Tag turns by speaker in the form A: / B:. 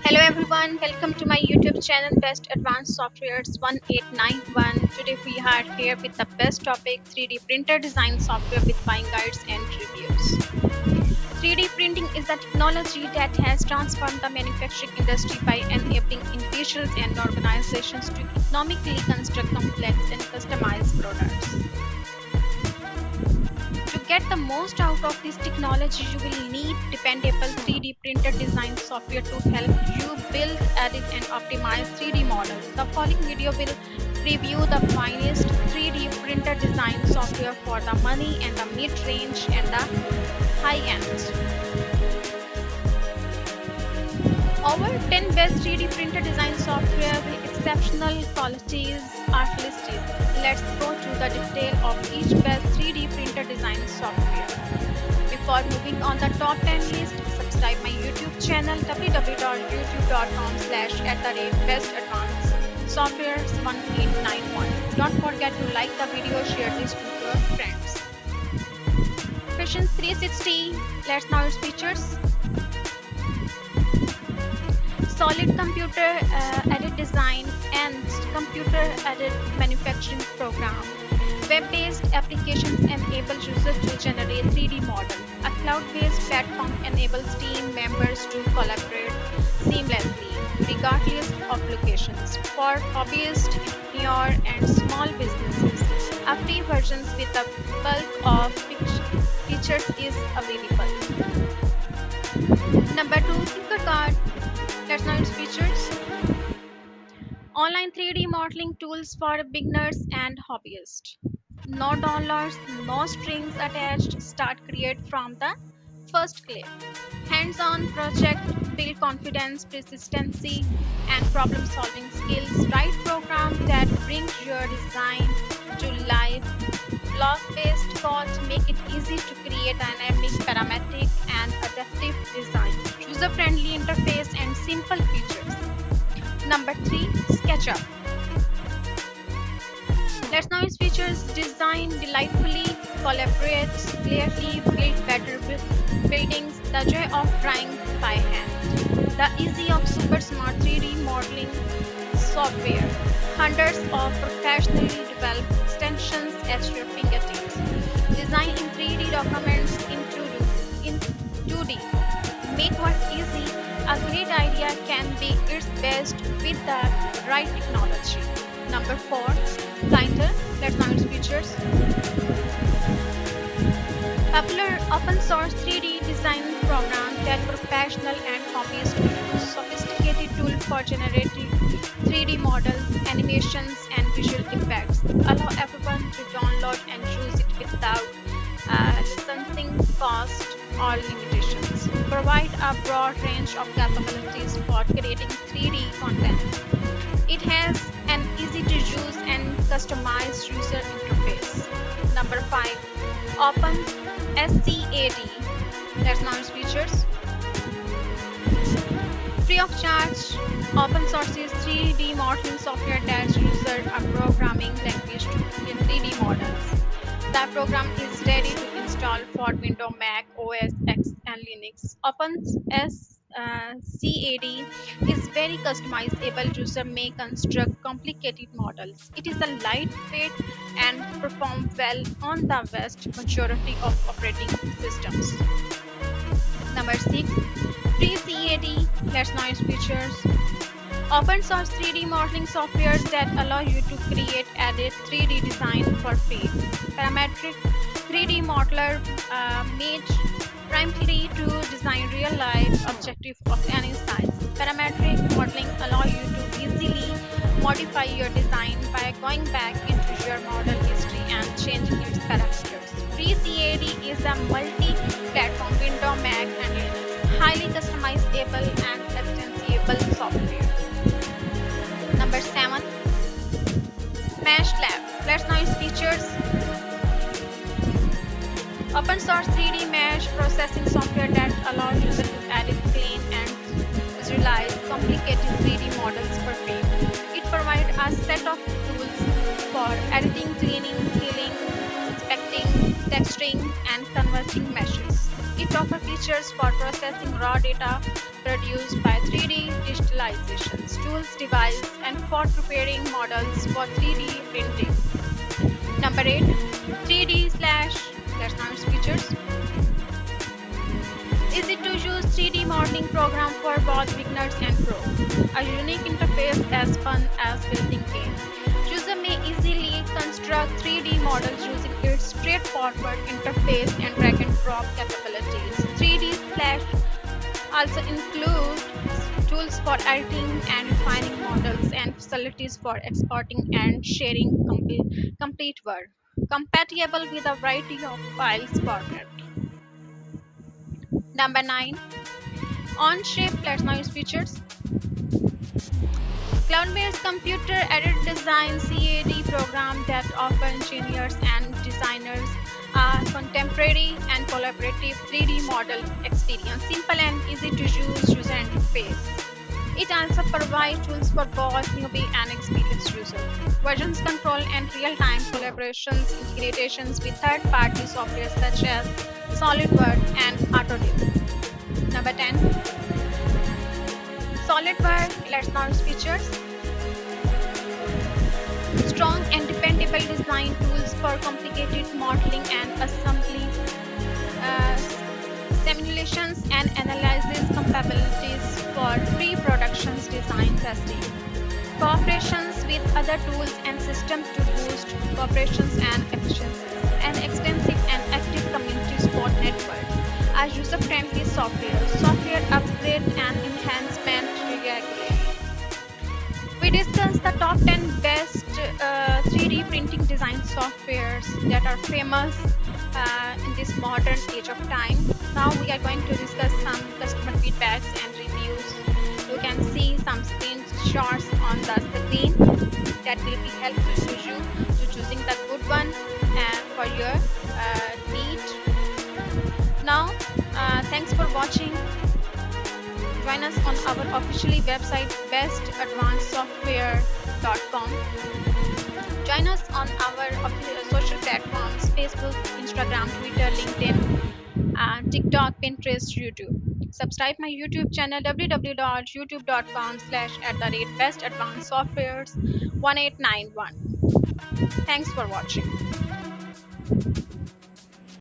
A: Hello everyone, welcome to my YouTube channel Best Advanced Softwares 1891. Today we are here with the best topic 3D printer design software with buying guides and reviews. 3D printing is a technology that has transformed the manufacturing industry by enabling individuals and organizations to economically construct complex and customized products. To get the most out of this technology, you will need dependable 3D printer design software to help you build, edit, and optimize 3D models. The following video will review the finest 3D printer design software for the money and the mid-range and the high-end. Over 10 best 3D printer design software with exceptional qualities are listed. Let's go to the detail of each best 3D printer design software. Before moving on the top 10 list, subscribe my YouTube channel www.youtube.com/bestadvancedsoftwares1891. Don't forget to like the video, share this to your friends. Vision 360. Let's know its features. Solid computer aided design and computer aided manufacturing program. Web-based applications enable users to generate 3D models. A cloud-based platform enables team members to collaborate seamlessly, regardless of locations. For hobbyists, entrepreneurs, and small businesses, a free version with a bulk of features is available. Number 2, Tinkercad. Let's know its features. Online 3D modeling tools for beginners and hobbyists. No downloads, no strings attached. Start create from the first click. Hands-on project build confidence, persistency, and problem-solving skills. Write programs that bring your design to life. Block-based code make it easy to create dynamic, parametric, and adaptive design. User-friendly interface and simple features. Number 3, SketchUp. Let's know its features. Design delightfully, collaborates clearly, build better buildings, the joy of drawing by hand. The easy of super smart 3D modeling software. Hundreds of professionally developed extensions at your fingertips. Design in 3D documents in 2D. Make work easy. A great idea can be its best with the right technology. Number 4, Blender. Let's know its features. Popular open source 3D design program that professional and hobbyists use. Sophisticated tool for generating 3D models, animations, and visual effects. Allow everyone to download and use it without licensing cost or limitations. Provide a broad range of capabilities for creating 3D content. It has an easy to use and customized user interface. Number 5, Open SCAD. Let's know its features. Free of charge, open source is 3D modeling software that uses a programming language to create 3D models. The program is ready to install for Windows, Mac, OS X, and Linux. OpenSCAD is very customizable. User may construct complicated models. It is a lightweight and perform well on the vast majority of operating systems. Number 6, FreeCAD. Let's know its features. Open source 3D modeling software that allow you to create, edit 3D design for free. Parametric 3D modeler made primarily to design real-life objects of any size. Parametric modeling allow you to easily modify your design by going back into your model history and changing its parameters. FreeCAD is a multi-platform Windows, Mac, and Linux, highly customizable and extensible software. Number 7, MeshLab. Let's know its features. Open source 3D mesh processing software that allows users to edit, clean, and visualize complicated 3D models for free. It provides a set of tools for editing, cleaning, healing, inspecting, texturing, and converting meshes. It offers features for processing raw data produced by 3D digital visualizations, tools, device, and for preparing models for 3D printing. Number 8, 3D slash, that's now its features. Easy to use 3D modeling program for both beginners and pro. A unique interface as fun as building game. User may easily construct 3D models using its straightforward interface and drag and drop capabilities. 3D Slash also includes tools for editing and refining models and facilities for exporting and sharing complete work. Compatible with a variety of files format. Number 9, on-chip Let's now use features. Cloud-based computer-aided design (CAD) program that offer engineers and designers a contemporary and collaborative 3D model experience, simple and easy to use user interface. It also provides tools for both newbie and experienced users. Versions control and real-time collaborations integrations with third-party software such as SolidWorks and Autodesk. Number 10. SolidWorks Let's now use features. Strong and dependable design tools for complicated modeling and assembly, uh, simulations and analysis capabilities for pre-production design testing. Cooperations with other tools and systems to boost cooperations and efficiency. An extensive and active community support network. A user-friendly software upgrade and enhancement regularly. We discussed the top 10 best 3D printing design softwares that are famous in this modern age of time. Now we are going to discuss some customer feedbacks and reviews. You can see some screenshots on the screen that will be helpful to you to choosing the good one for your need. Now, thanks for watching. Join us on our officially website bestadvancedsoftware.com. Join us on our social platforms Facebook, Instagram, Twitter, LinkedIn, TikTok, Pinterest, YouTube. Subscribe my YouTube channel www.youtube.com/bestadvancedsoftwares1891. Thanks for watching.